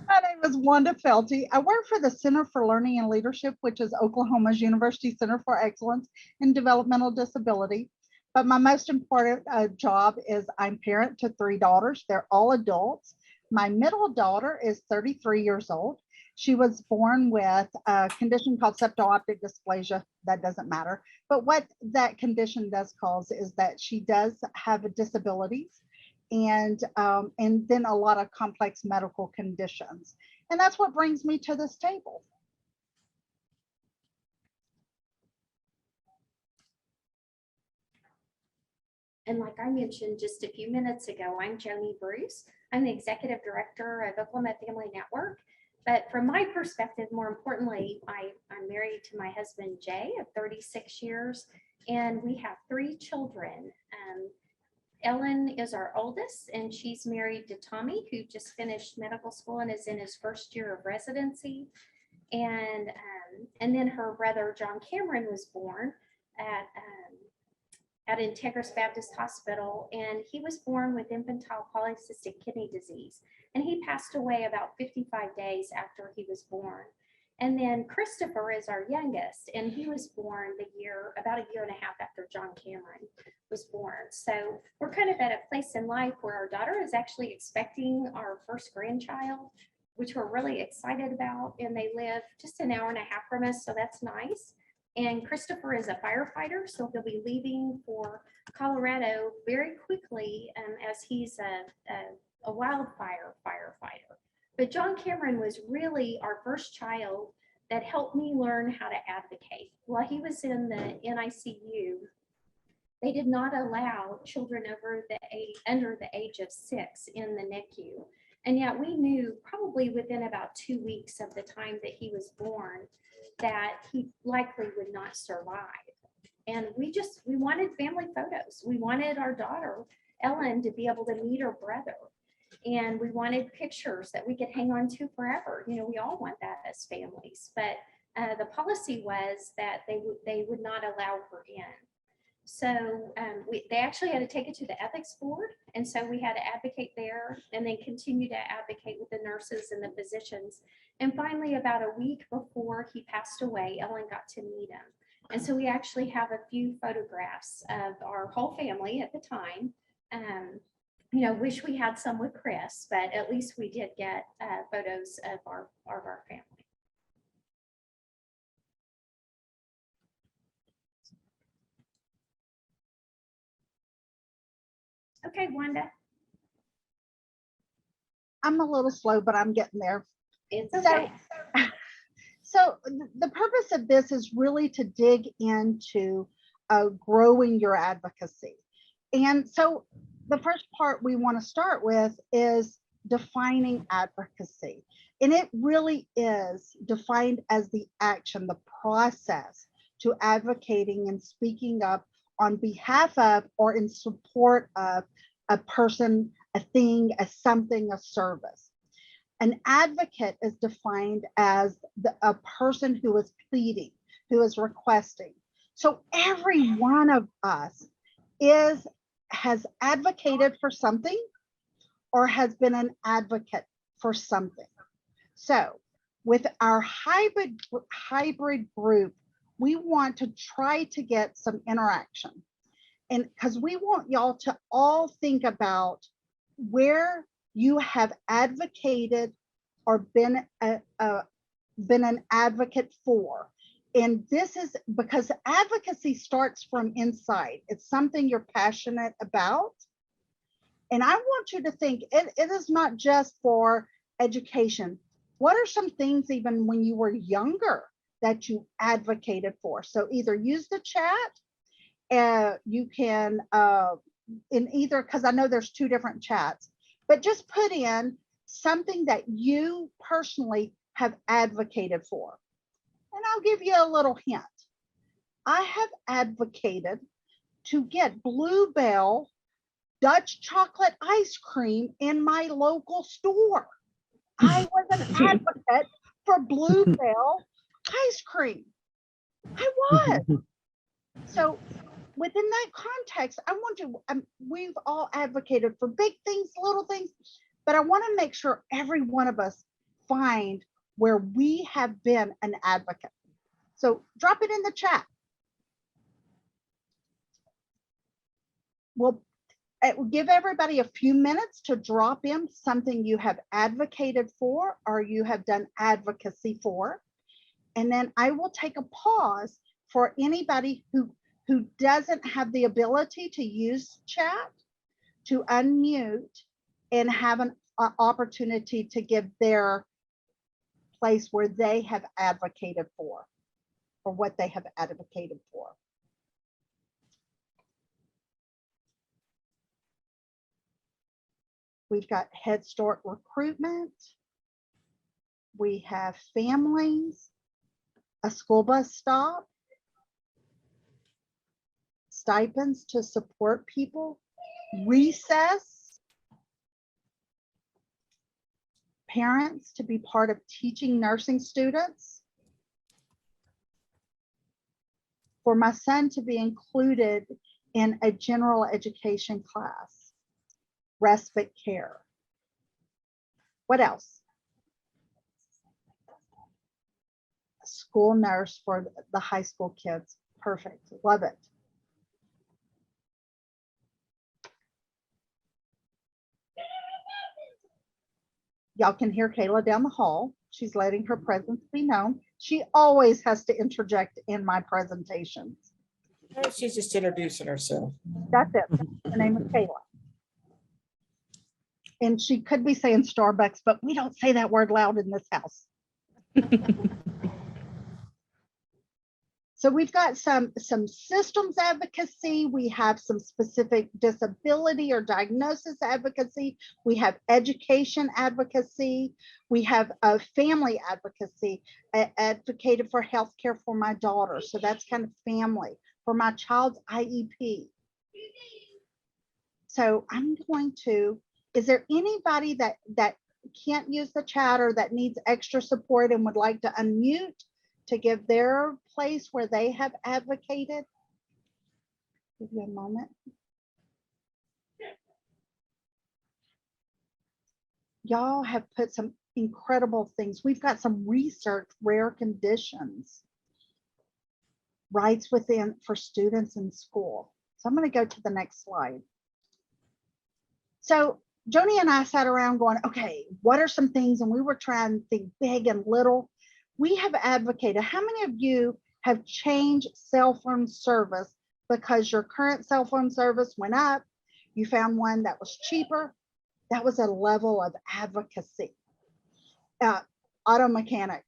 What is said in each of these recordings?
My name is Wanda Felty. I work for the Center for Learning and Leadership, which is Oklahoma's University Center for Excellence in Developmental Disability. But my most important job is I'm parent to three daughters. They're all adults. My middle daughter is 33 years old. She was born with a condition called septo-optic dysplasia. That doesn't matter. But what that condition does cause is that she does have disabilities and then a lot of complex medical conditions. And that's what brings me to this table. And like I mentioned just a few minutes ago, I'm Joanie Bruce. I'm the Executive Director of Oklahoma Family Network. But from my perspective, more importantly, I'm married to my husband, Jay, of 36 years, and we have three children. Ellen is our oldest, and she's married to Tommy, who just finished medical school and is in his first year of residency. And then her brother, John Cameron, was born at Integris Baptist Hospital, and he was born with infantile polycystic kidney disease, and he passed away about 55 days after he was born. And then Christopher is our youngest, and he was born about a year and a half after John Cameron was born. So we're kind of at a place in life where our daughter is actually expecting our first grandchild, which we're really excited about, and they live just an hour and a half from us, so that's nice. And Christopher is a firefighter, so he'll be leaving for Colorado very quickly as he's a wildfire firefighter. But John Cameron was really our first child that helped me learn how to advocate. While he was in the NICU, they did not allow children under the age of 6 in the NICU. And yet we knew probably within about 2 weeks of the time that he was born that he likely would not survive. And we wanted family photos. We wanted our daughter, Ellen, to be able to meet her brother. And we wanted pictures that we could hang on to forever. You know, we all want that as families, but the policy was that they would not allow her in. So they actually had to take it to the ethics board. And so we had to advocate there and then continue to advocate with the nurses and the physicians. And finally, about a week before he passed away, Ellen got to meet him. And so we actually have a few photographs of our whole family at the time. You know, wish we had some with Chris, but at least we did get photos of our family. Okay, Wanda. I'm a little slow, but I'm getting there. It's okay. So the purpose of this is really to dig into growing your advocacy. And so the first part we want to start with is defining advocacy. And it really is defined as the action, the process to advocating and speaking up on behalf of or in support of a person, a thing, a something, a service. An advocate is defined as a person who is pleading, who is requesting. So every one of us has advocated for something or has been an advocate for something. So with our hybrid group, we want to try to get some interaction. And because we want y'all to all think about where you have advocated or been an advocate for. And this is because advocacy starts from inside. It's something you're passionate about. And I want you to think it is not just for education. What are some things even when you were younger that you advocated for? So either use the chat, you can in either, because I know there's two different chats, but just put in something that you personally have advocated for. And I'll give you a little hint. I have advocated to get Bluebell Dutch chocolate ice cream in my local store. I was an advocate for Bluebell ice cream. I was. So within that context, I want to, we've all advocated for big things, little things, but I want to make sure every one of us find where we have been an advocate. So drop it in the chat. We'll give everybody a few minutes to drop in something you have advocated for or you have done advocacy for. And then I will take a pause for anybody who doesn't have the ability to use chat to unmute and have an opportunity to give their place where they have advocated for or what they have advocated for. We've got Head Start recruitment. We have families, a school bus stop, stipends to support people, recess, parents to be part of teaching nursing students, for my son to be included in a general education class, respite care. What else? A school nurse for the high school kids. Perfect, love it. Y'all can hear Kayla down the hall. She's letting her presence be known. She always has to interject in my presentations. Oh, she's just introducing herself. That's it. Her name is Kayla. And she could be saying Starbucks, but we don't say that word loud in this house. So we've got some systems advocacy. We have some specific disability or diagnosis advocacy. We have education advocacy. We have a family advocacy. I advocated for healthcare for my daughter. So that's kind of family. For my child's IEP. So I'm going to, is there anybody that can't use the chat or that needs extra support and would like to unmute to give their place where they have advocated? Give you a moment. Y'all have put some incredible things. We've got some research, rare conditions, rights within for students in school. So I'm going to go to the next slide. So Joanie and I sat around going, okay, what are some things? And we were trying to think big and little. We have advocated. How many of you have changed cell phone service because your current cell phone service went up? You found one that was cheaper. That was a level of advocacy. Auto mechanic.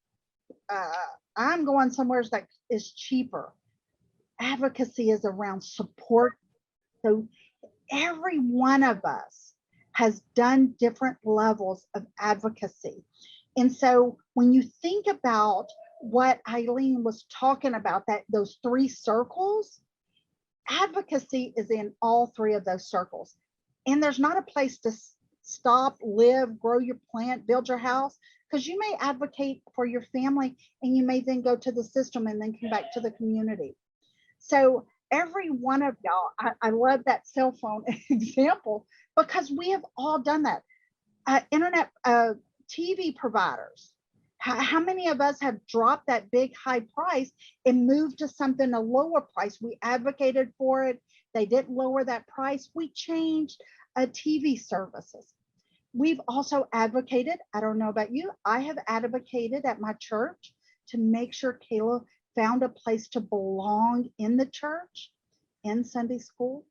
I'm going somewhere that is cheaper. Advocacy is around support. So every one of us has done different levels of advocacy. And so when you think about what Eileen was talking about, that those three circles, advocacy is in all three of those circles. And there's not a place to stop, live, grow your plant, build your house, because you may advocate for your family and you may then go to the system and then come back to the community. So every one of y'all, I love that cell phone example because we have all done that. Internet TV providers. How many of us have dropped that big high price and moved to something a lower price? We advocated for it. They didn't lower that price. We changed TV services. We've also advocated, I don't know about you, I have advocated at my church to make sure Kayla found a place to belong in the church, in Sunday school.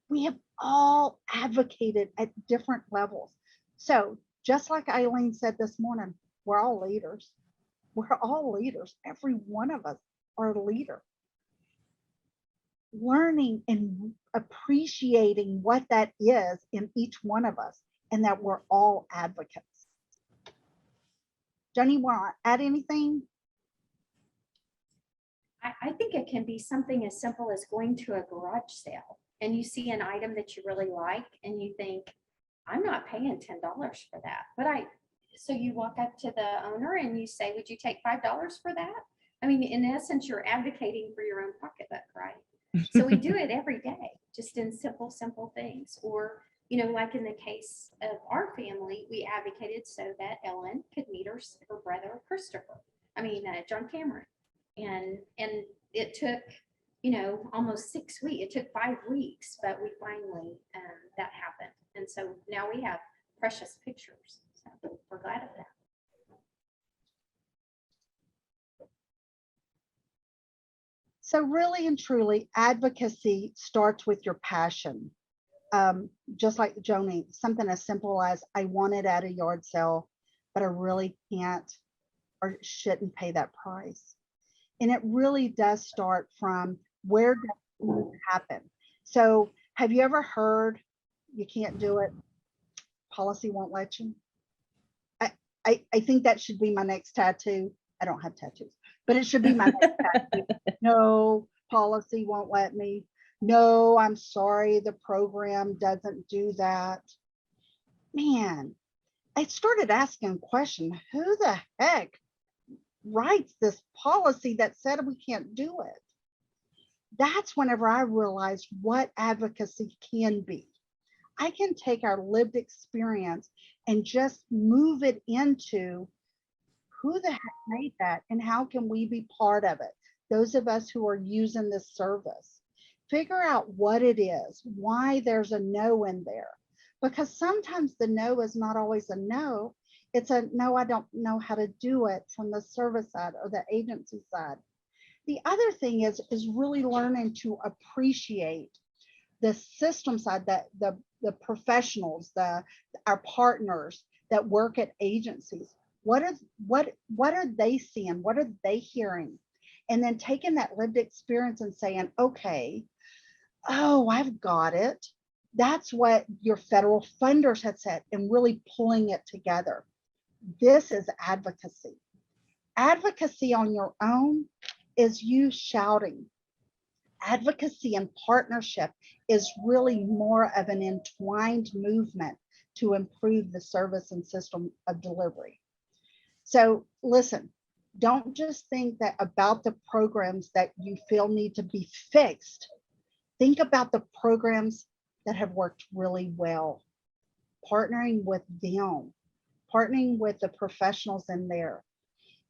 We have all advocated at different levels. So just like Eileen said this morning, we're all leaders. We're all leaders. Every one of us are a leader. Learning and appreciating what that is in each one of us and that we're all advocates. Joanie, want to add anything? I think it can be something as simple as going to a garage sale and you see an item that you really like and you think, I'm not paying $10 for that. But so you walk up to the owner and you say, would you take $5 for that? I mean, in essence, you're advocating for your own pocketbook, right? So we do it every day, just in simple things. Or, you know, like in the case of our family, we advocated so that Ellen could meet her John Cameron. And it took, you know, almost 6 weeks. It took 5 weeks, but we finally, that happened. And so now we have precious pictures. So we're glad of that. So really and truly, advocacy starts with your passion. Just like Joanie, something as simple as I want it at a yard sale, but I really can't or shouldn't pay that price. And it really does start from where does it happen. So have you ever heard you can't do it, policy won't let you? I think that should be my next tattoo. I don't have tattoos, but it should be my next tattoo. No, policy won't let me. No, I'm sorry, the program doesn't do that. Man, I started asking a question, who the heck writes this policy that said we can't do it? That's whenever I realized what advocacy can be. I can take our lived experience and just move it into who the heck made that and how can we be part of it? Those of us who are using this service, figure out what it is, why there's a no in there. Because sometimes the no is not always a no. It's a no, I don't know how to do it from the service side or the agency side. The other thing is really learning to appreciate the system side, that the professionals, our partners that work at agencies. What are they seeing? What are they hearing? And then taking that lived experience and saying, okay, oh, I've got it. That's what your federal funders had said, and really pulling it together. This is advocacy. Advocacy on your own is you shouting. Advocacy and partnership is really more of an entwined movement to improve the service and system of delivery. So listen, don't just think that about the programs that you feel need to be fixed. Think about the programs that have worked really well, partnering with them, partnering with the professionals in there.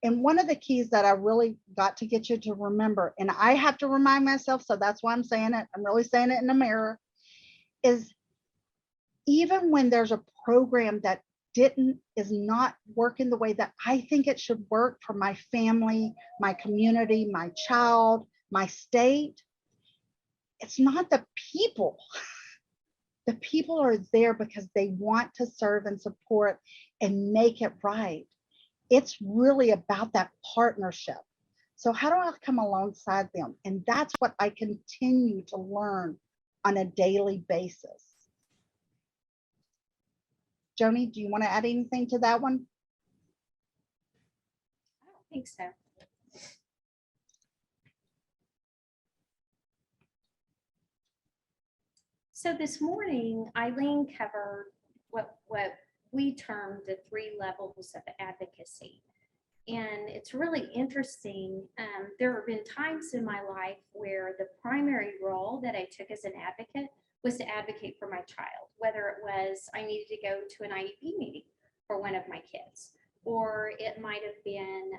And one of the keys that I really got to get you to remember, and I have to remind myself, so that's why I'm saying it, I'm really saying it in the mirror, is even when there's a program that is not working the way that I think it should work for my family, my community, my child, my state, it's not the people. The people are there because they want to serve and support and make it right. It's really about that partnership. So how do I come alongside them? And that's what I continue to learn on a daily basis. Joanie, do you want to add anything to that one? I don't think so. So this morning, Eileen covered what we term the 3 levels of advocacy. And it's really interesting. There have been times in my life where the primary role that I took as an advocate was to advocate for my child, whether it was I needed to go to an IEP meeting for one of my kids, or it might have been,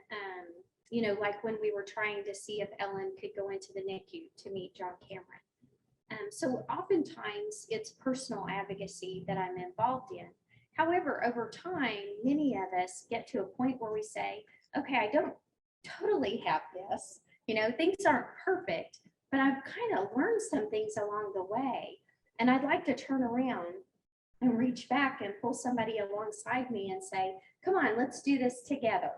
you know, like when we were trying to see if Ellen could go into the NICU to meet John Cameron. So oftentimes it's personal advocacy that I'm involved in. However, over time, many of us get to a point where we say, okay, I don't totally have this, you know, things aren't perfect, but I've kind of learned some things along the way. And I'd like to turn around and reach back and pull somebody alongside me and say, come on, let's do this together,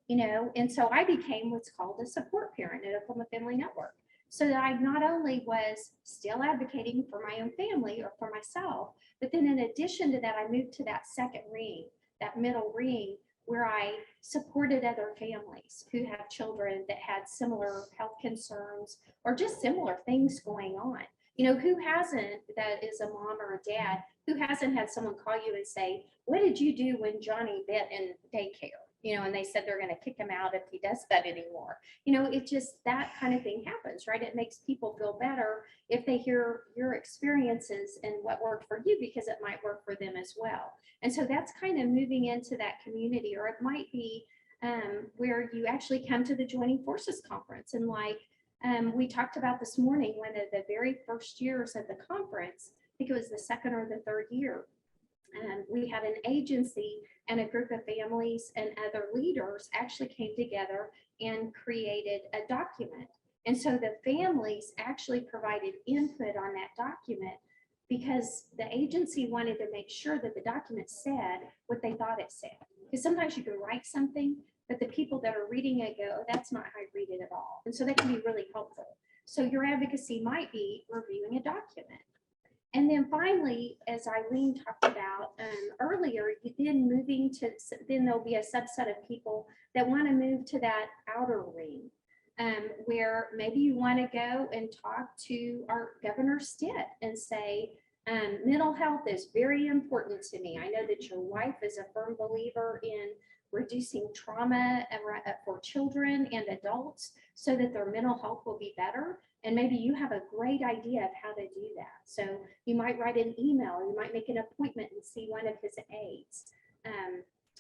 you know? And so I became what's called a support parent at Oklahoma Family Network. So that I not only was still advocating for my own family or for myself, but then in addition to that, I moved to that second ring, that middle ring, where I supported other families who have children that had similar health concerns or just similar things going on. You know, who hasn't, that is a mom or a dad, who hasn't had someone call you and say, what did you do when Johnny bit in daycare? You know, and they said they're going to kick him out if he does that anymore. You know, it just, that kind of thing happens, right? It makes people feel better if they hear your experiences and what worked for you, because it might work for them as well. And so that's kind of moving into that community, or it might be where you actually come to the Joining Forces Conference. And like we talked about this morning, one of the very first years of the conference, I think it was the second or the third year, we had an agency and a group of families and other leaders actually came together and created a document. And so the families actually provided input on that document because the agency wanted to make sure that the document said what they thought it said. Because sometimes you can write something, but the people that are reading it go, oh, that's not how I read it at all. And so that can be really helpful. So your advocacy might be reviewing a document. And then finally, as Eileen talked about earlier, then there'll be a subset of people that want to move to that outer ring, where maybe you want to go and talk to our Governor Stitt and say, mental health is very important to me. I know that your wife is a firm believer in reducing trauma for children and adults so that their mental health will be better. And maybe you have a great idea of how to do that. So you might write an email, you might make an appointment and see one of his aides.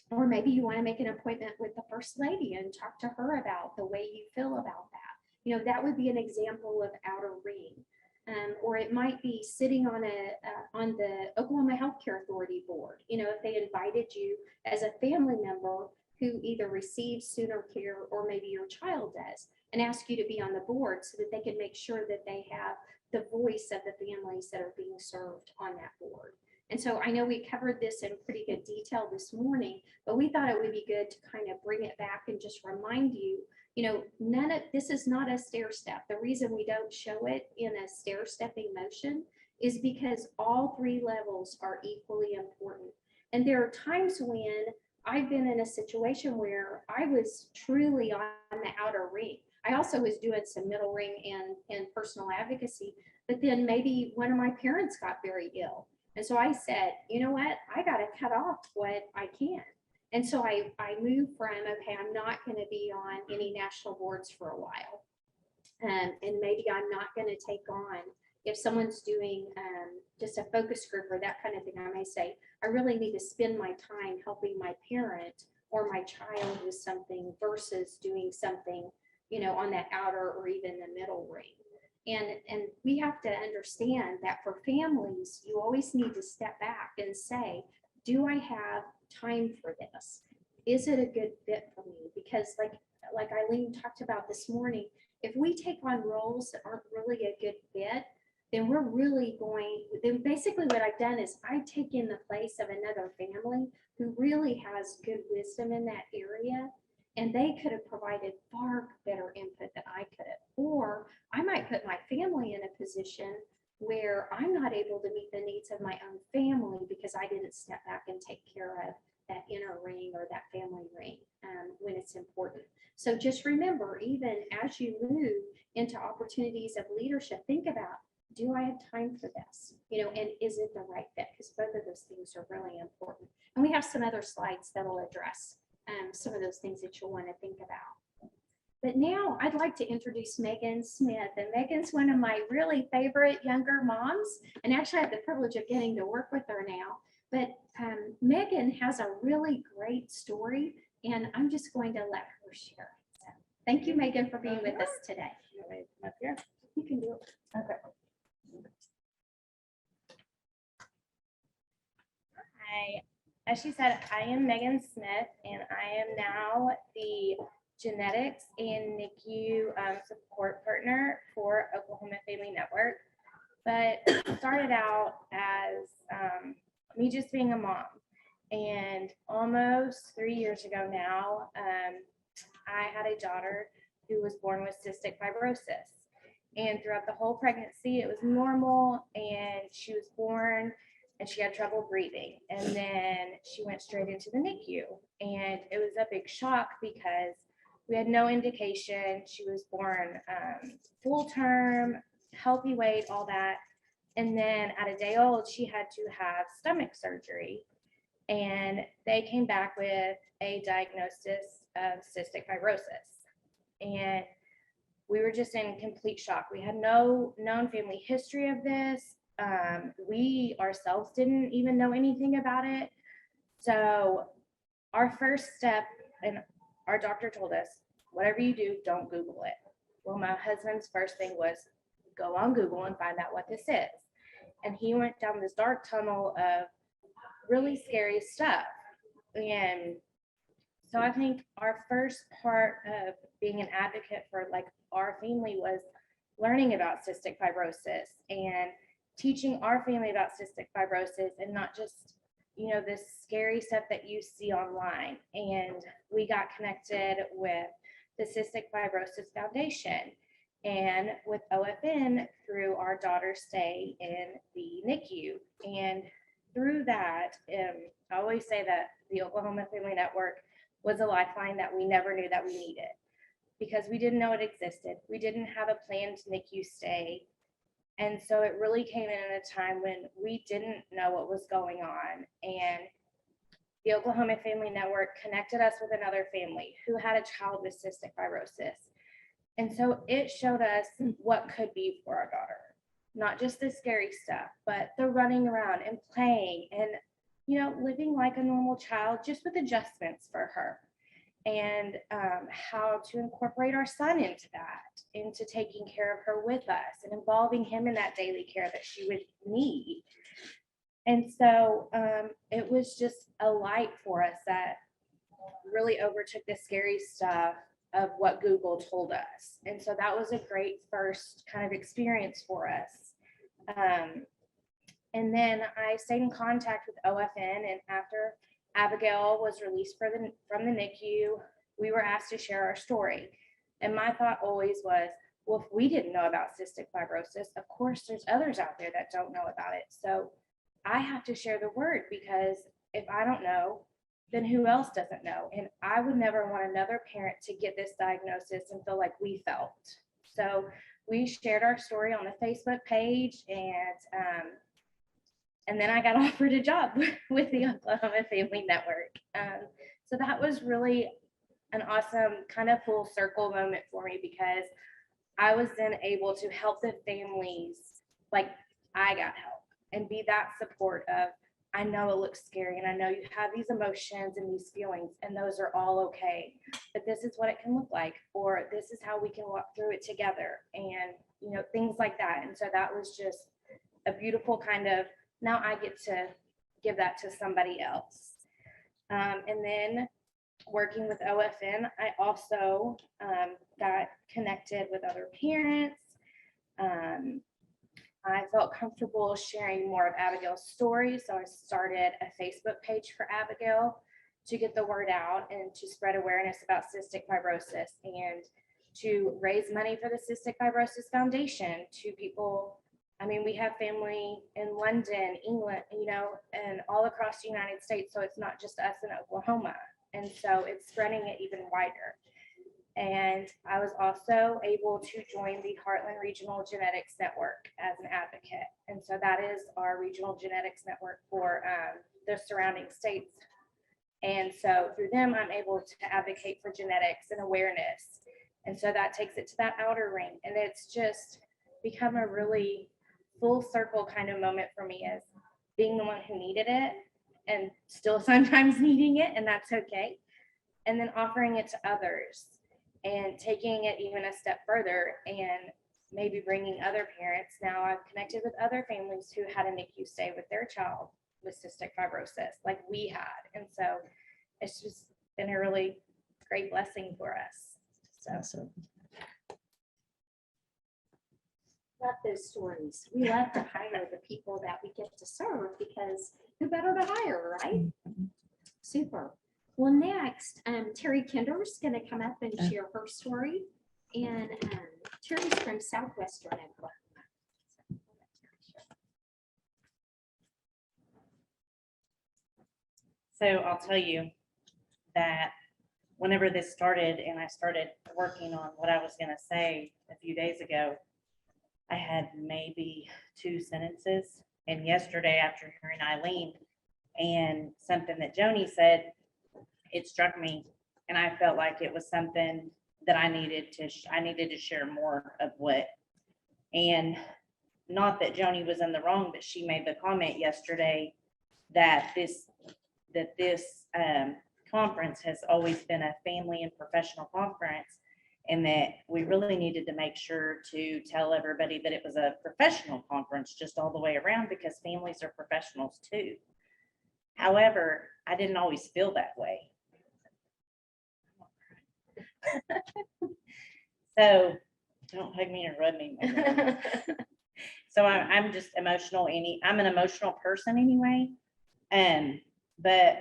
Or maybe you want to make an appointment with the First Lady and talk to her about the way you feel about that. You know, that would be an example of outer ring. Or it might be sitting on the Oklahoma Healthcare Authority board. You know, if they invited you as a family member who either receives Sooner Care or maybe your child does, and ask you to be on the board so that they can make sure that they have the voice of the families that are being served on that board. And so I know we covered this in pretty good detail this morning, but we thought it would be good to kind of bring it back and just remind you, you know, none of this is not a stair step. The reason we don't show it in a stair stepping motion is because all three levels are equally important. And there are times when I've been in a situation where I was truly on the outer ring. I also was doing some middle ring and personal advocacy, but then maybe one of my parents got very ill. And so I said, you know what, I got to cut off what I can. And so I moved from, okay, I'm not going to be on any national boards for a while. And maybe I'm not going to take on, if someone's doing just a focus group or that kind of thing, I may say, I really need to spend my time helping my parent or my child with something versus doing something, you know, on that outer or even the middle ring. And we have to understand that for families, you always need to step back and say, do I have time for this? Is it a good fit for me? Because like Eileen talked about this morning, if we take on roles that aren't really a good fit, then we're really then basically what I've done is I've taken the place of another family who really has good wisdom in that area. And they could have provided far better input than I could have. Or I might put my family in a position where I'm not able to meet the needs of my own family because I didn't step back and take care of that inner ring or that family ring when it's important. So just remember, even as you move into opportunities of leadership, think about, do I have time for this? You know, and is it the right fit? Because both of those things are really important. And we have some other slides that will address some of those things that you'll want to think about. But now I'd like to introduce Megan Smith. And Megan's one of my really favorite younger moms. And actually I have the privilege of getting to work with her now. But Megan has a really great story, and I'm just going to let her share. So thank you, Megan, for being with us today. Up here. You can do it. Okay. Hi, as she said, I am Megan Smith, and I am now the genetics and NICU support partner for Oklahoma Family Network. But it started out as me just being a mom. And almost 3 years ago now, I had a daughter who was born with cystic fibrosis. And throughout the whole pregnancy, it was normal, and she was born and she had trouble breathing. And then she went straight into the NICU. And it was a big shock because we had no indication. She was born full term, healthy weight, all that. And then at a day old, she had to have stomach surgery. And they came back with a diagnosis of cystic fibrosis. And we were just in complete shock. We had no known family history of this. We ourselves didn't even know anything about it. So our first step, and our doctor told us, whatever you do, don't Google it. Well, my husband's first thing was go on Google and find out what this is. And he went down this dark tunnel of really scary stuff. And so I think our first part of being an advocate for like our family was learning about cystic fibrosis and teaching our family about cystic fibrosis, and not just, you know, this scary stuff that you see online. And we got connected with the Cystic Fibrosis Foundation and with OFN through our daughter's stay in the NICU. And through that, I always say that the Oklahoma Family Network was a lifeline that we never knew that we needed, because we didn't know it existed. We didn't have a planned NICU stay. And so it really came in at a time when we didn't know what was going on. And the Oklahoma Family Network connected us with another family who had a child with cystic fibrosis. And so it showed us what could be for our daughter, not just the scary stuff, but the running around and playing and, you know, living like a normal child, just with adjustments for her. And how to incorporate our son into that, into taking care of her with us and involving him in that daily care that she would need. And so it was just a light for us that really overtook the scary stuff of what Google told us. And so that was a great first kind of experience for us. And then I stayed in contact with OFN, and after Abigail was released from the NICU, we were asked to share our story. And my thought always was, well, if we didn't know about cystic fibrosis, of course there's others out there that don't know about it. So I have to share the word, because if I don't know, then who else doesn't know? And I would never want another parent to get this diagnosis and feel like we felt. So we shared our story on the Facebook page, and then I got offered a job with the Oklahoma Family Network. So that was really an awesome kind of full circle moment for me, because I was then able to help the families like I got help, and be that support of, I know it looks scary, and I know you have these emotions and these feelings, and those are all okay, but this is what it can look like, or this is how we can walk through it together, and, you know, things like that. And so that was just a beautiful kind of, now I get to give that to somebody else. And then working with OFN, I also got connected with other parents. I felt comfortable sharing more of Abigail's story, so I started a Facebook page for Abigail to get the word out and to spread awareness about cystic fibrosis, and to raise money for the Cystic Fibrosis Foundation to people. I mean, we have family in London, England, you know, and all across the United States. So it's not just us in Oklahoma. And so it's spreading it even wider. And I was also able to join the Heartland Regional Genetics Network as an advocate. And so that is our regional genetics network for the surrounding states. And so through them, I'm able to advocate for genetics and awareness. And so that takes it to that outer ring. And it's just become a really full circle kind of moment for me, as being the one who needed it and still sometimes needing it, and that's okay. And then offering it to others and taking it even a step further, and maybe bringing other parents. Now I've connected with other families who had a NICU stay with their child with cystic fibrosis like we had. And so it's just been a really great blessing for us. So. Awesome. Love those stories. We love to hire the people that we get to serve, because who better to hire, right? Super. Well, next, Terry Kinder's going to come up and share her story. And Terry's from Southwestern Oklahoma. So I'll tell you that whenever this started and I started working on what I was going to say a few days ago, I had maybe 2 sentences. And yesterday, after hearing Eileen and something that Joanie said, it struck me, and I felt like it was something that I needed to share more of what. And not that Joanie was in the wrong, but she made the comment yesterday that this conference has always been a family and professional conference, and that we really needed to make sure to tell everybody that it was a professional conference just all the way around, because families are professionals too. However, I didn't always feel that way. So don't hug me or rub me. So I'm just emotional. I'm an emotional person anyway. But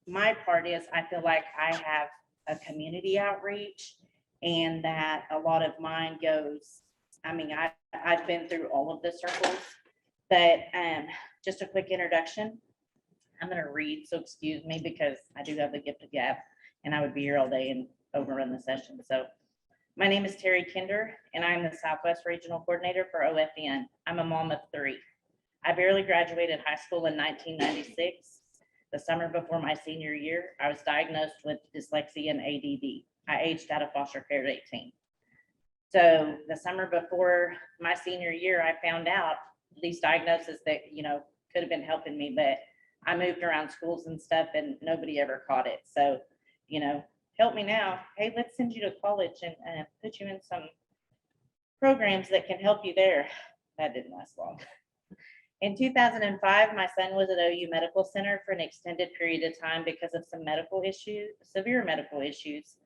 my part is I feel like I have a community outreach, and that a lot of mine goes, I mean, I've been through all of the circles, but just a quick introduction. I'm going to read, so excuse me, because I do have the gift of gab, and I would be here all day and overrun the session. So my name is Terry Kinder, and I'm the Southwest Regional Coordinator for OFN. I'm a mom of 3. I barely graduated high school in 1996. The summer before my senior year, I was diagnosed with dyslexia and ADD. I aged out of foster care at 18. So the summer before my senior year, I found out these diagnoses that, could have been helping me, but I moved around schools and stuff and nobody ever caught it. So, help me now. Hey, let's send you to college and put you in some programs that can help you there. That didn't last long. In 2005, my son was at OU Medical Center for an extended period of time because of some medical issues, severe medical issues.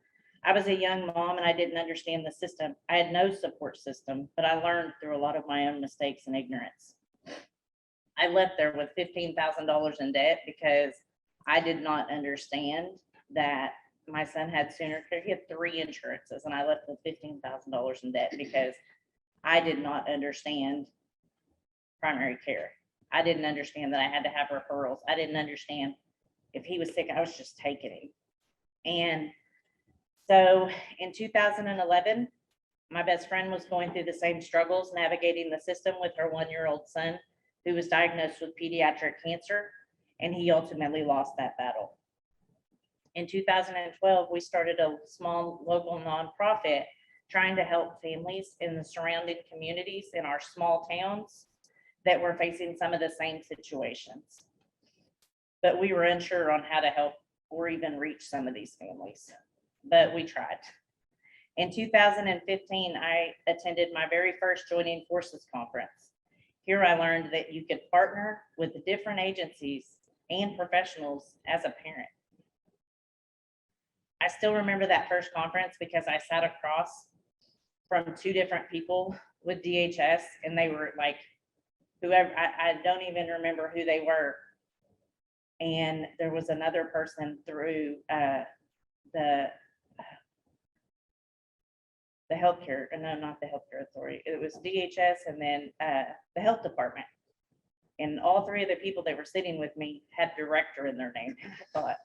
I was a young mom and I didn't understand the system. I had no support system, but I learned through a lot of my own mistakes and ignorance. I left there with $15,000 in debt because I did not understand that my son had sooner care. He had 3 insurances, and I left with $15,000 in debt because I did not understand primary care. I didn't understand that I had to have referrals. I didn't understand if he was sick, I was just taking him. And so in 2011, my best friend was going through the same struggles navigating the system with her 1-year-old son, who was diagnosed with pediatric cancer, and he ultimately lost that battle. In 2012, we started a small local nonprofit trying to help families in the surrounding communities in our small towns that were facing some of the same situations. But we were unsure on how to help or even reach some of these families, but we tried. In 2015, I attended my very first Joining Forces conference. Here I learned that you could partner with the different agencies and professionals as a parent. I still remember that first conference because I sat across from 2 different people with DHS, and they were like, whoever, I don't even remember who they were. And there was another person through the healthcare, no, not the healthcare authority. It was DHS and then the health department. And all 3 of the people that were sitting with me had director in their name. And I thought,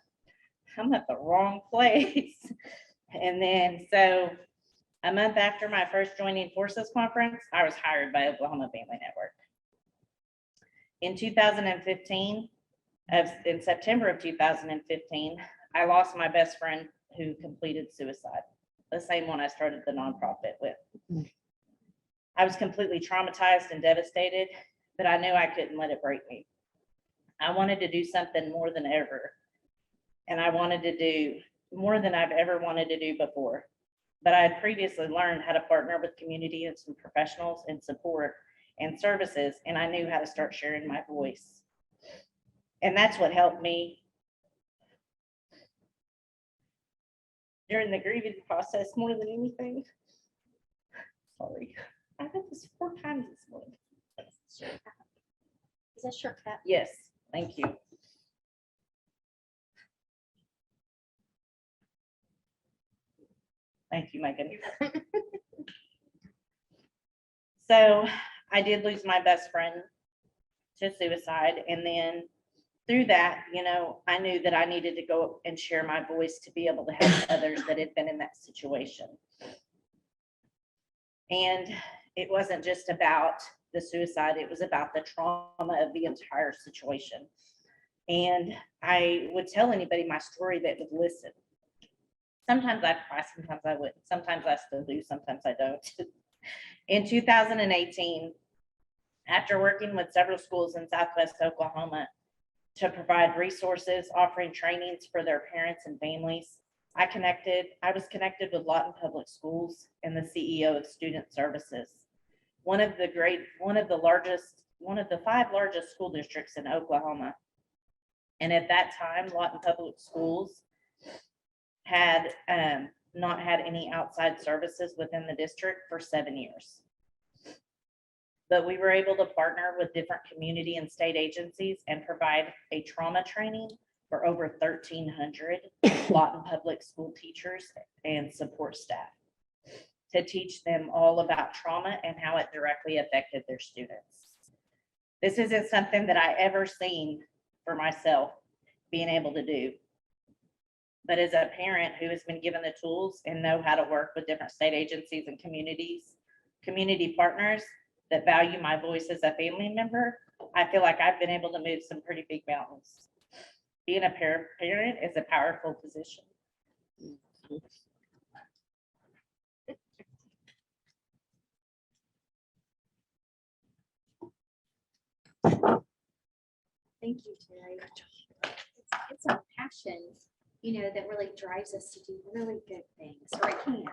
I'm at the wrong place. And then, so a month after my first Joining Forces conference, I was hired by Oklahoma Family Network. In 2015, in September of 2015, I lost my best friend who completed suicide, the same one I started the nonprofit with. I was completely traumatized and devastated, but I knew I couldn't let it break me. I wanted to do something more than ever, and I wanted to do more than I've ever wanted to do before. But I had previously learned how to partner with community and some professionals and support and services, and I knew how to start sharing my voice. And that's what helped me during the grieving process more than anything. Sorry, I had this 4 times this morning. Is that your cat? Yes, thank you. Thank you, Megan. So I did lose my best friend to suicide. And then through that, I knew that I needed to go and share my voice to be able to help others that had been in that situation. And it wasn't just about the suicide, it was about the trauma of the entire situation. And I would tell anybody my story that would listen. Sometimes I'd cry, sometimes I wouldn't. Sometimes I still do, sometimes I don't. In 2018, after working with several schools in Southwest Oklahoma, to provide resources, offering trainings for their parents and families. I was connected with Lawton Public Schools and the CEO of Student Services, one of the 5 largest school districts in Oklahoma. And at that time, Lawton Public Schools had not had any outside services within the district for 7 years. But we were able to partner with different community and state agencies and provide a trauma training for over 1,300 Lawton Public School teachers and support staff to teach them all about trauma and how it directly affected their students. This isn't something that I ever seen for myself being able to do. But as a parent who has been given the tools and know how to work with different state agencies and community partners that value my voice as a family member, I feel like I've been able to move some pretty big mountains. Being a parent is a powerful position. Thank you, Terry. It's a passion, that really drives us to do really good things, or it can,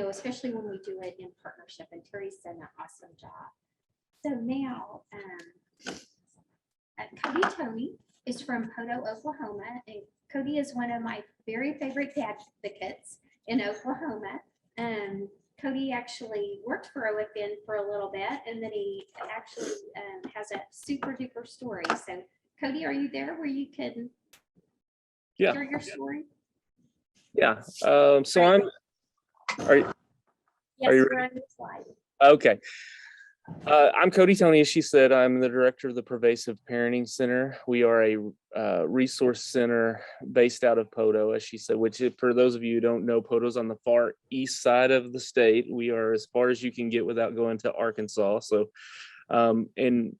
especially when we do it in partnership, and Terry's done an awesome job. So now, Cody Tony is from Poto, Oklahoma, and Cody is one of my very favorite advocates in Oklahoma. Cody actually worked for OFN for a little bit, and then he actually has a super duper story. So Cody, are you there where you can share your story? Yeah. So are you Yes, you we're on the slide. okay? I'm Cody Tony. As she said, I'm the director of the Pervasive Parenting Center. We are a resource center based out of Poto, as she said, which for those of you who don't know, Poto's on the far east side of the state. We are as far as you can get without going to Arkansas. So, and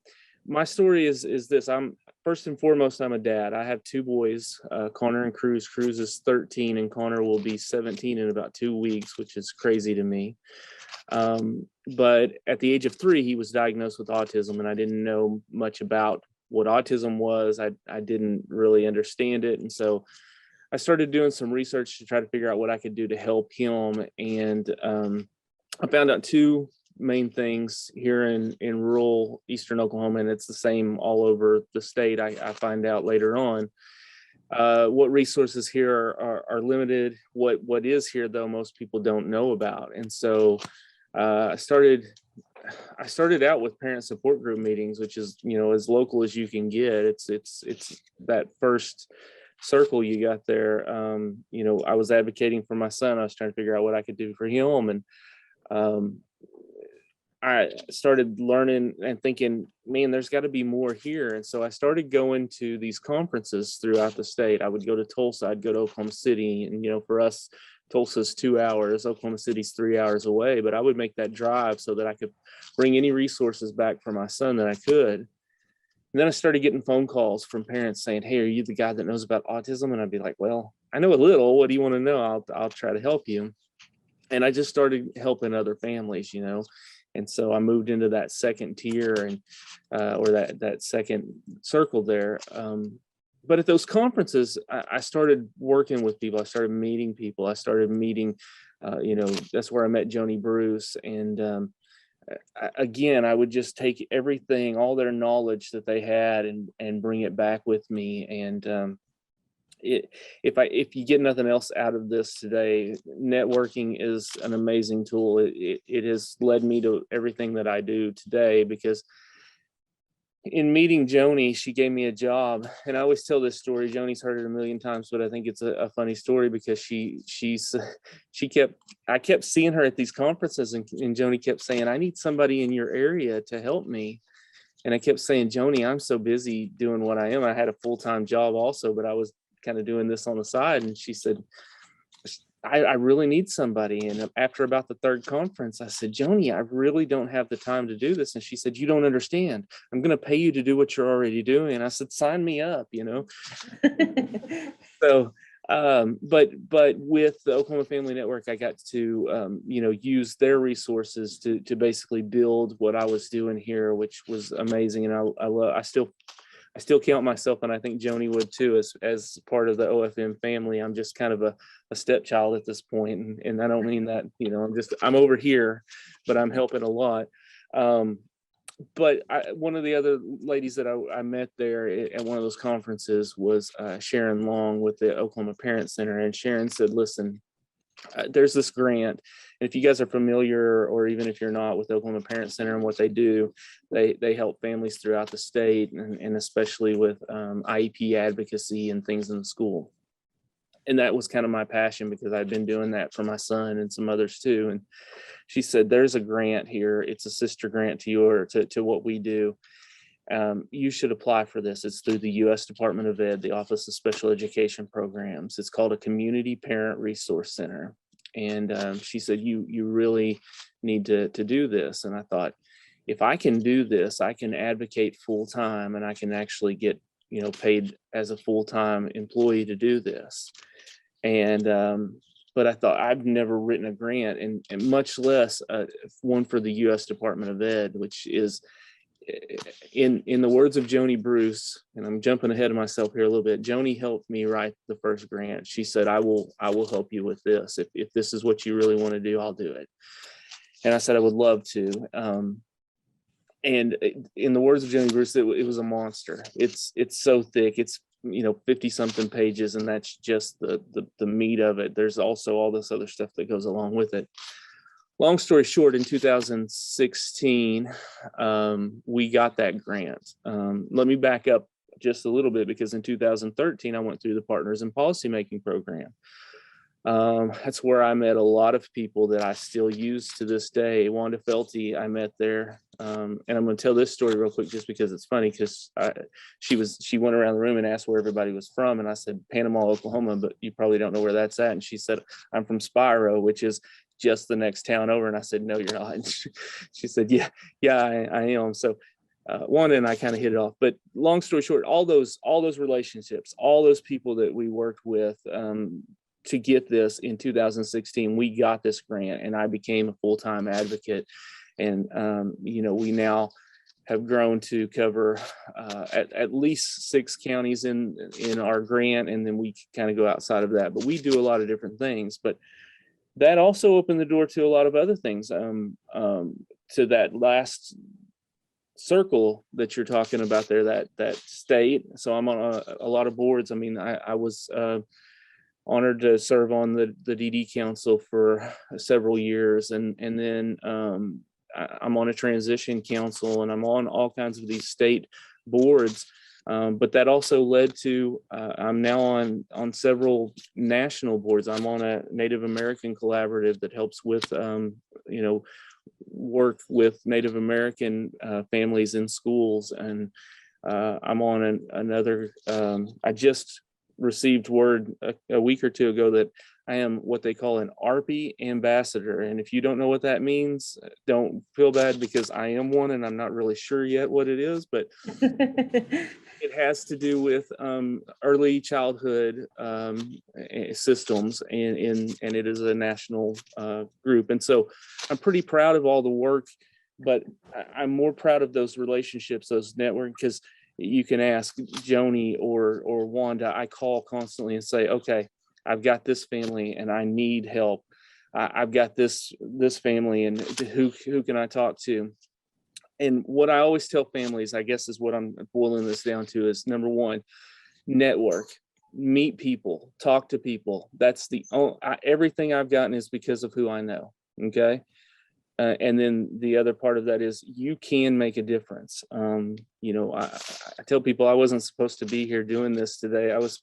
my story is this. First and foremost, I'm a dad. I have 2 boys, Connor and Cruz. Cruz is 13 and Connor will be 17 in about 2 weeks, which is crazy to me. But at the age of 3, he was diagnosed with autism, and I didn't know much about what autism was. I didn't really understand it. And so I started doing some research to try to figure out what I could do to help him. And I found out 2 main things here in rural Eastern Oklahoma, and it's the same all over the state. I find out later on. What resources here are limited. What is here, though, most people don't know about. And so I started out with parent support group meetings, which is, as local as you can get. It's that first circle you got there. I was advocating for my son. I was trying to figure out what I could do for him. And I started learning and thinking, man, there's got to be more here. And so I started going to these conferences throughout the state. I would go to Tulsa, I'd go to Oklahoma City. And, for us, Tulsa's 2 hours, Oklahoma City's 3 hours away. But I would make that drive so that I could bring any resources back for my son that I could. And then I started getting phone calls from parents saying, hey, are you the guy that knows about autism? And I'd be like, well, I know a little. What do you want to know? I'll try to help you. And I just started helping other families, And so I moved into that second tier and or that second circle there. But at those conferences, I started working with people. I started meeting people. I started meeting, that's where I met Joanie Bruce. And again, I would just take everything, all their knowledge that they had and bring it back with me. And if you get nothing else out of this today, networking is an amazing tool. It has led me to everything that I do today, because in meeting Joanie, she gave me a job. And I always tell this story. Joanie's heard it a million times, but I think it's a funny story because I kept seeing her at these conferences, and Joanie kept saying, I need somebody in your area to help me. And I kept saying, Joanie, I'm so busy doing what I am. I had a full-time job also, but I was kind of doing this on the side. And she said, I really need somebody. And after about the 3rd conference, I said, Joanie, I really don't have the time to do this. And she said, you don't understand. I'm going to pay you to do what you're already doing. And I said, sign me up, So, but with the Oklahoma Family Network, I got to, use their resources to basically build what I was doing here, which was amazing. And I still I still count myself, and I think Joanie would too, as part of the OFM family. I'm just kind of a stepchild at this point, and I don't mean that, I'm over here, but I'm helping a lot. But one of the other ladies that I met there at one of those conferences was Sharon Long with the Oklahoma Parent Center. And Sharon said, listen, there's this grant. And if you guys are familiar, or even if you're not, with Oklahoma Parent Center and what they do, they help families throughout the state, and especially with IEP advocacy and things in the school. And that was kind of my passion, because I've been doing that for my son and some others too. And she said, there's a grant here. It's a sister grant to what we do. You should apply for this. It's through the U.S. Department of Ed, the Office of Special Education Programs. It's called a Community Parent Resource Center. And she said, you really need to do this. And I thought, if I can do this, I can advocate full time, and I can actually get paid as a full-time employee to do this. And but I thought, I've never written a grant, and much less one for the U.S. Department of Ed, which is, in the words of Joanie Bruce, and I'm jumping ahead of myself here a little bit. Joanie helped me write the first grant. She said, I will help you with this. If this is what you really want to do, I'll do it. And I said, I would love to. And in the words of Joanie Bruce, it was a monster. It's so thick. It's 50 something pages, and that's just the meat of it. There's also all this other stuff that goes along with it. Long story short, in 2016, we got that grant. Let me back up just a little bit, because in 2013, I went through the Partners in Policymaking program. That's where I met a lot of people that I still use to this day. Wanda Felty, I met there. And I'm going to tell this story real quick, just because it's funny, because she went around the room and asked where everybody was from. And I said, Panama, Oklahoma, but you probably don't know where that's at. And she said, I'm from Spiro, which is just the next town over. And I said, no, you're not. And she said, yeah, I am. So Wanda and I kind of hit it off. But long story short, all those relationships, all those people that we worked with, to get this in 2016, we got this grant, and I became a full-time advocate. And, we now have grown to cover at least 6 counties in our grant. And then we kind of go outside of that, but we do a lot of different things. But that also opened the door to a lot of other things, to that last circle that you're talking about there, that state. So I'm on a lot of boards. I mean, I was honored to serve on the DD Council for several years, and then I'm on a transition council, and I'm on all kinds of these state boards. But that also led to I'm now on several national boards. I'm on a Native American collaborative that helps with work with Native American families in schools, and I'm on another. I just received word a week or two ago that I am what they call an ARPI ambassador. And if you don't know what that means, don't feel bad, because I am one, and I'm not really sure yet what it is, but it has to do with early childhood systems, and it is a national group. And so I'm pretty proud of all the work, but I'm more proud of those relationships, those networks, because you can ask Joanie or Wanda. I call constantly and say, okay, I've got this family and I need help. I've got this family, and who can I talk to? And what I always tell families, I guess, is what I'm boiling this down to, is number one, network, meet people, talk to people. That's everything I've gotten is because of who I know. Okay. And then the other part of that is you can make a difference. I tell people I wasn't supposed to be here doing this today. I was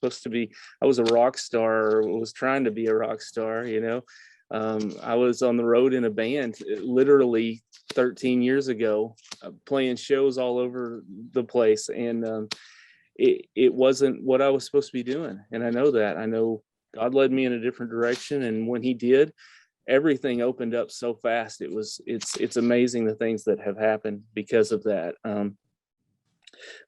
a rock star, or was trying to be a rock star. I was on the road in a band literally 13 years ago, playing shows all over the place. And it wasn't what I was supposed to be doing. And I know that. I know God led me in a different direction. And when he did, everything opened up so fast. It's amazing the things that have happened because of that.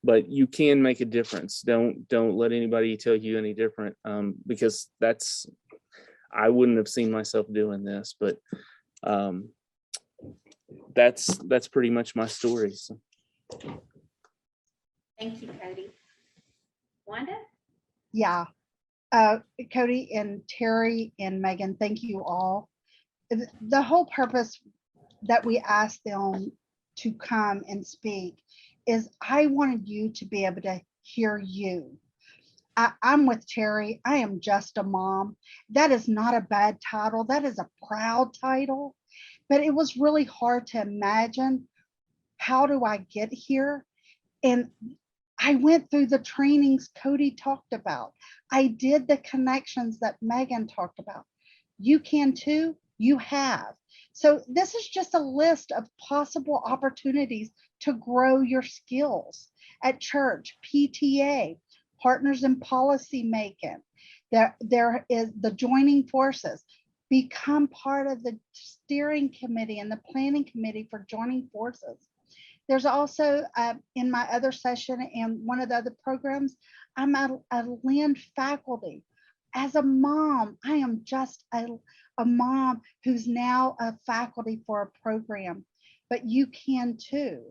But you can make a difference. Don't let anybody tell you any different, because I wouldn't have seen myself doing this. But that's pretty much my story. So. Thank you, Cody. Wanda? Yeah. Cody and Terry and Megan, thank you all. The whole purpose that we asked them to come and speak is I wanted you to be able to hear you. I'm with Terry. I am just a mom. That is not a bad title. That is a proud title. But it was really hard to imagine, how do I get here? And I went through the trainings Cody talked about. I did the connections that Megan talked about. You can too, you have. So this is just a list of possible opportunities to grow your skills at church, PTA, partners in policy making. There is the joining forces. Become part of the steering committee and the planning committee for joining forces. There's also in my other session and one of the other programs, I'm a land faculty. As a mom, I am just a mom who's now a faculty for a program, but you can too.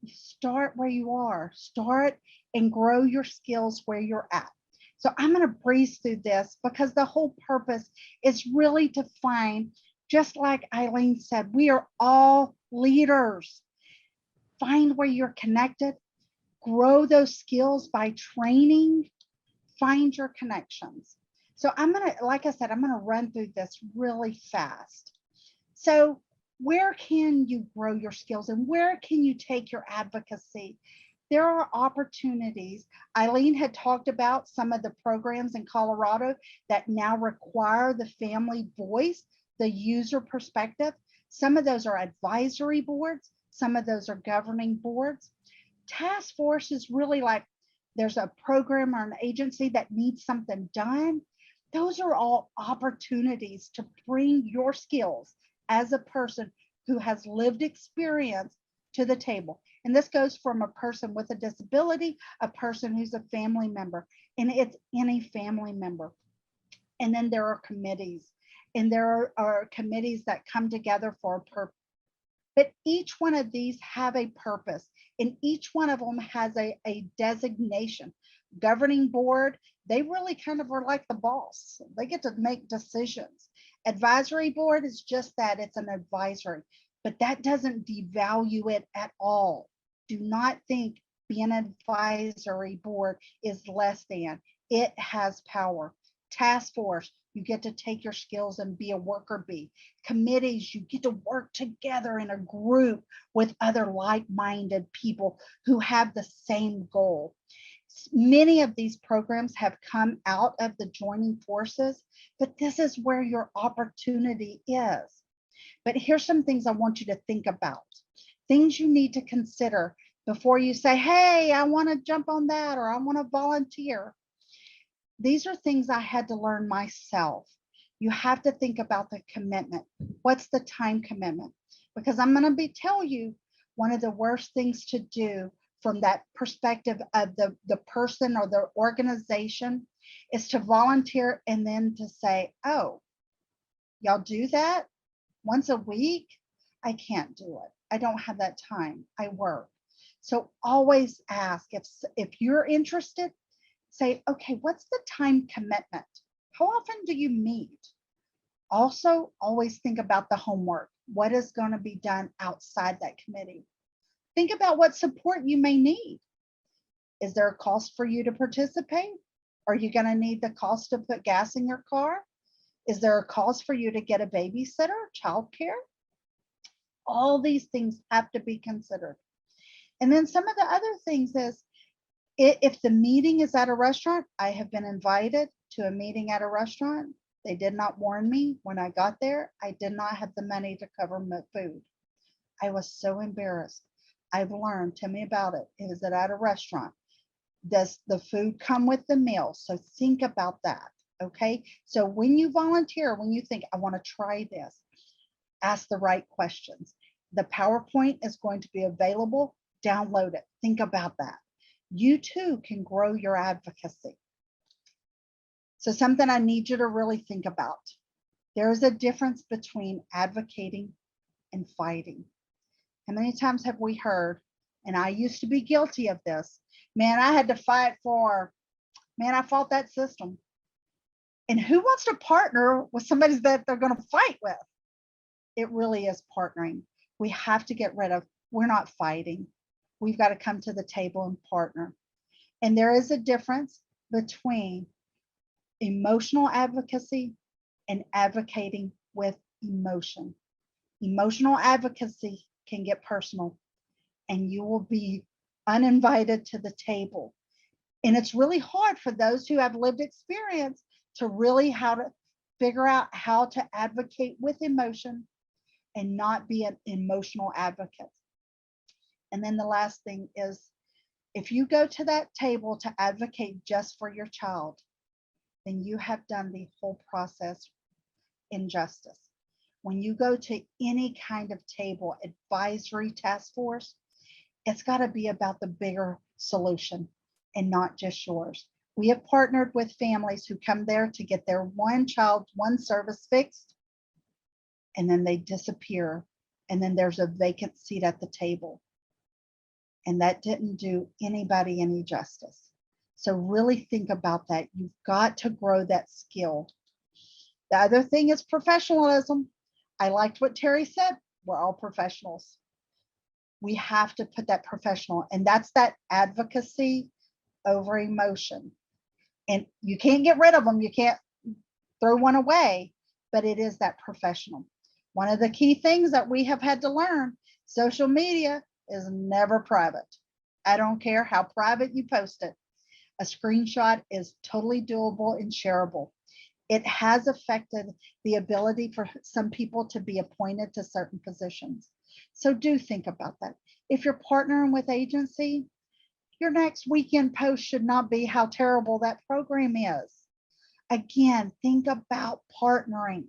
Start where you are, start and grow your skills where you're at. So I'm going to breeze through this because the whole purpose is really to find, just like Eileen said, we are all leaders. Find where you're connected, grow those skills by training, find your connections. So I'm gonna, like I said, I'm gonna run through this really fast. So where can you grow your skills and where can you take your advocacy? There are opportunities. Eileen had talked about some of the programs in Colorado that now require the family voice, the user perspective. Some of those are advisory boards. Some of those are governing boards. Task force is really like there's a program or an agency that needs something done. Those are all opportunities to bring your skills as a person who has lived experience to the table. And this goes from a person with a disability, a person who's a family member, and it's any family member. And then there are committees, and there are committees that come together for a purpose. But each one of these have a purpose, and each one of them has a designation. Governing board, they really kind of are like the boss. They get to make decisions. Advisory board is just that, it's an advisory, but that doesn't devalue it at all. Do not think being an advisory board is less than. It has power. Task force, you get to take your skills and be a worker bee. Committees, you get to work together in a group with other like-minded people who have the same goal. Many of these programs have come out of the joining forces, but this is where your opportunity is. But here's some things I want you to think about. Things you need to consider before you say, hey, I want to jump on that, or I want to volunteer. These are things I had to learn myself. You have to think about the commitment. What's the time commitment? Because I'm going to tell you one of the worst things to do from that perspective of the person or the organization is to volunteer and then to say, oh, y'all do that once a week? I can't do it. I don't have that time. I work. So always ask if you're interested, say, okay, what's the time commitment? How often do you meet? Also, always think about the homework. What is going to be done outside that committee? Think about what support you may need. Is there a cost for you to participate? Are you going to need the cost to put gas in your car? Is there a cost for you to get a babysitter, childcare? All these things have to be considered. And then some of the other things is, if the meeting is at a restaurant, I have been invited to a meeting at a restaurant. They did not warn me when I got there. I did not have the money to cover my food. I was so embarrassed. I've learned, tell me about it. Is it at a restaurant? Does the food come with the meal? So think about that, okay? So when you volunteer, when you think, I want to try this, ask the right questions. The PowerPoint is going to be available. Download it. Think about that. You too can grow your advocacy. So something I need you to really think about. There is a difference between advocating and fighting. How many times have we heard, and I used to be guilty of this. Man, I had to fight for, man, I fought that system. And who wants to partner with somebody that they're going to fight with? It really is partnering. We have to get rid of, we're not fighting. We've got to come to the table and partner. And there is a difference between emotional advocacy and advocating with emotion. Emotional advocacy can get personal, and you will be uninvited to the table. And it's really hard for those who have lived experience to really how to figure out how to advocate with emotion and not be an emotional advocate. And then the last thing is, if you go to that table to advocate just for your child, then you have done the whole process injustice. When you go to any kind of table, advisory task force, it's got to be about the bigger solution and not just yours. We have partnered with families who come there to get their one child, one service fixed, and then they disappear. And then there's a vacant seat at the table. And that didn't do anybody any justice. So really think about that. You've got to grow that skill. The other thing is professionalism. I liked what Terry said. We're all professionals. We have to put that professional, and that's that advocacy over emotion. And you can't get rid of them. You can't throw one away, but it is that professional. One of the key things that we have had to learn, social media is never private. I don't care how private you post it. A screenshot is totally doable and shareable. It has affected the ability for some people to be appointed to certain positions. So do think about that. If you're partnering with agency, your next weekend post should not be how terrible that program is. Again, think about partnering.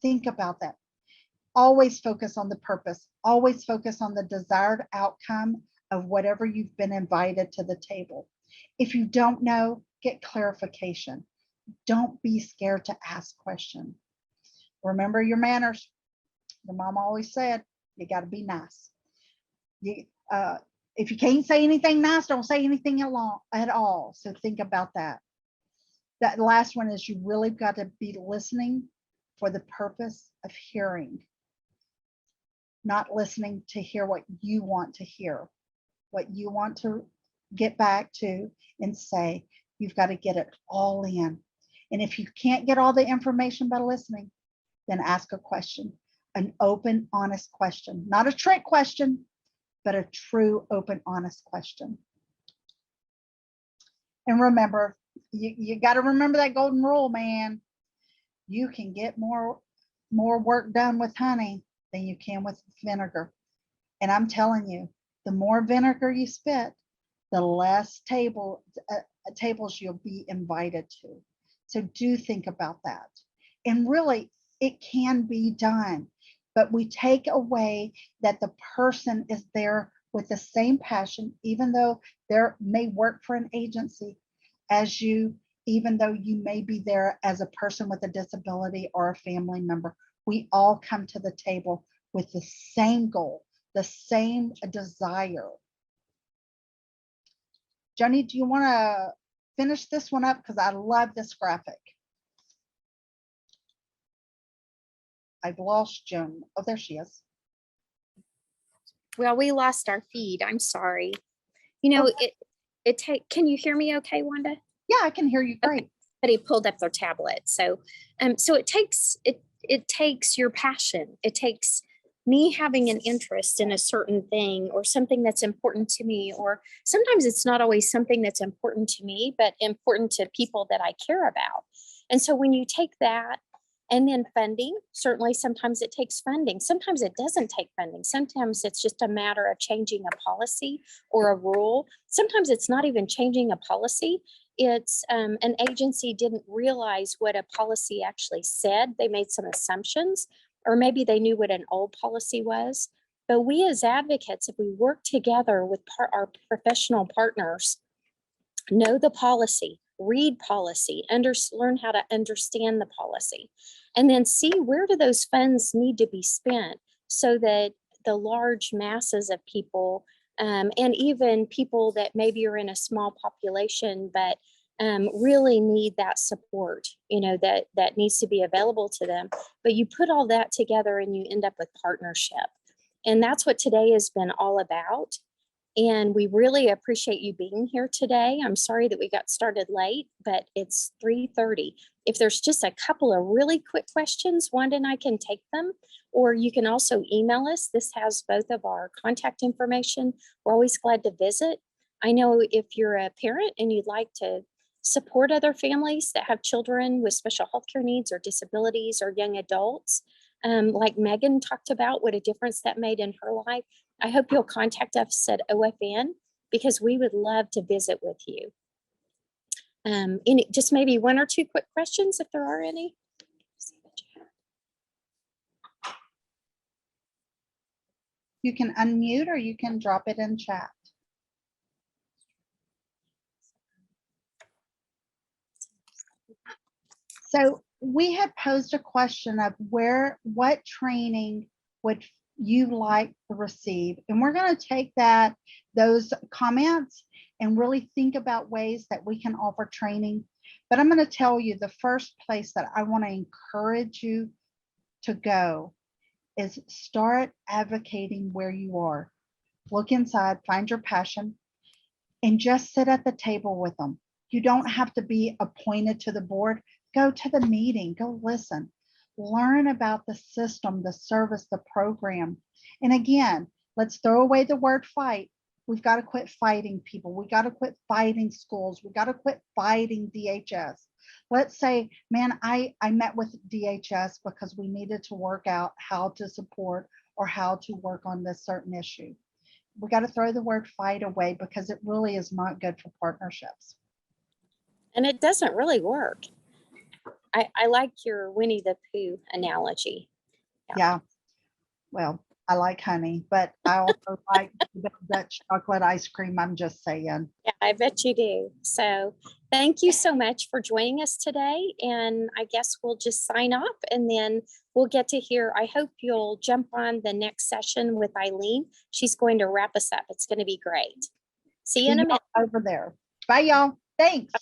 Think about that. Always focus on the purpose. Always focus on the desired outcome of whatever you've been invited to the table. If you don't know, get clarification. Don't be scared to ask questions. Remember your manners. Your mom always said, you got to be nice. If you can't say anything nice, don't say anything at all. So think about that. That last one is, you really got to be listening for the purpose of hearing, not listening to hear what you want to hear, what you want to get back to and say. You've got to get it all in. And if you can't get all the information by listening, then ask a question, an open, honest question, not a trick question, but a true, open, honest question. And remember, you got to remember that golden rule, man. You can get more work done with honey than you can with vinegar. And I'm telling you, the more vinegar you spit, the less tables you'll be invited to. So do think about that. And really, it can be done, but we take away that the person is there with the same passion, even though they may work for an agency as you, even though you may be there as a person with a disability or a family member. We all come to the table with the same goal, the same desire. Joanie, do you want to finish this one up? Because I love this graphic. I've lost Joan. Oh, there she is. Well, we lost our feed. I'm sorry. You know, can you hear me okay, Wanda? Yeah, I can hear you great. Somebody pulled up their tablet. So it takes your passion. It takes me having an interest in a certain thing or something that's important to me, or sometimes it's not always something that's important to me, but important to people that I care about. And so when you take that, and then funding, certainly sometimes it takes funding. Sometimes it doesn't take funding. Sometimes it's just a matter of changing a policy or a rule. Sometimes it's not even changing a policy. It's an agency didn't realize what a policy actually said. They made some assumptions, or maybe they knew what an old policy was. But we as advocates, if we work together with our professional partners, know the policy, read policy, learn how to understand the policy, and then see where do those funds need to be spent so that the large masses of people and even people that maybe are in a small population, but really need that support, that needs to be available to them. But you put all that together and you end up with partnership. And that's what today has been all about. And we really appreciate you being here today. I'm sorry that we got started late, but it's 3:30. If there's just a couple of really quick questions, Wanda and I can take them, or you can also email us. This has both of our contact information. We're always glad to visit. I know if you're a parent and you'd like to support other families that have children with special healthcare needs or disabilities or young adults, like Megan talked about, what a difference that made in her life. I hope you'll contact us at OFN because we would love to visit with you. Just maybe one or two quick questions if there are any. You can unmute or you can drop it in chat. So we had posed a question of what training would you like to receive? And we're going to take those comments and really think about ways that we can offer training. But I'm going to tell you the first place that I want to encourage you to go is start advocating where you are. Look inside, find your passion, and just sit at the table with them. You don't have to be appointed to the board. Go to the meeting, go listen, learn about the system, the service, the program. And again, let's throw away the word fight. We've got to quit fighting people. We got to quit fighting schools. We got to quit fighting DHS. Let's say, man, I met with DHS because we needed to work out how to support or how to work on this certain issue. We got to throw the word fight away because it really is not good for partnerships. And it doesn't really work. I like your Winnie the Pooh analogy. Yeah. Well, I like honey, but I also like Dutch chocolate ice cream. I'm just saying. Yeah, I bet you do. So thank you so much for joining us today. And I guess we'll just sign off and then we'll get to hear. I hope you'll jump on the next session with Eileen. She's going to wrap us up. It's going to be great. See you in a minute. Over there. Bye, y'all. Thanks.